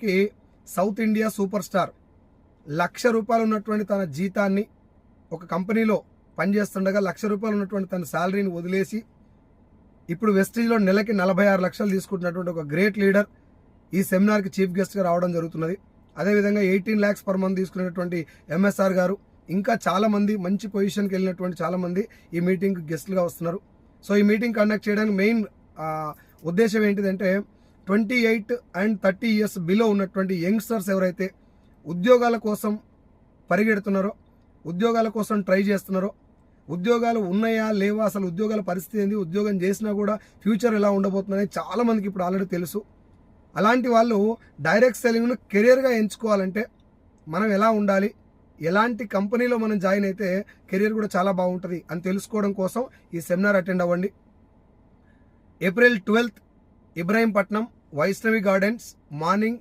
కి south India super star ₹1,00,000 ఉన్నటువంటి తన జీతాన్ని ఒక కంపెనీలో పనిచేస్తుండగా ₹1,00,000 ఉన్నటువంటి తన శాలరీని వదిలేసి ఇప్పుడు వెస్టీజ్లో నెలకి 46 లక్షలు తీసుకుంటున్నటువంటి ఒక గ్రేట్ లీడర్ ఈ సెమినార్కి చీఫ్ గెస్ట్గా రావడం జరుగుతున్నది. అదేవిధంగా 18 lakhs పర్ మంత్ తీసుకునేటువంటి ఎంఎస్ఆర్ గారు, ఇంకా చాలామంది మంచి పొజిషన్కి వెళ్ళినటువంటి చాలామంది ఈ మీటింగ్కి గెస్ట్లుగా వస్తున్నారు. సో ఈ మీటింగ్ కండక్ట్ చేయడానికి మెయిన్ ఉద్దేశం ఏంటిదంటే 28 and 30 years బిలో ఉన్నటువంటి యంగ్స్టర్స్ ఎవరైతే ఉద్యోగాల కోసం పరిగెడుతున్నారో, ఉద్యోగాల కోసం ట్రై చేస్తున్నారో, ఉద్యోగాలు ఉన్నాయా లేవా, అసలు ఉద్యోగాల పరిస్థితి ఏంది, ఉద్యోగం చేసినా కూడా ఫ్యూచర్ ఎలా ఉండబోతుందని చాలా మందికి ఇప్పుడు ఆల్రెడీ తెలుసు. అలాంటి వాళ్ళు డైరెక్ట్ సెల్లింగ్ను కెరియర్గా ఎంచుకోవాలంటే మనం ఎలా ఉండాలి, ఎలాంటి కంపెనీలో మనం జాయిన్ అయితే కెరియర్ కూడా చాలా బాగుంటుంది అని తెలుసుకోవడం కోసం ఈ సెమినార్ అటెండ్ అవ్వండి. April 12th, Ibrahimpatnam Vaishnavi gardens, morning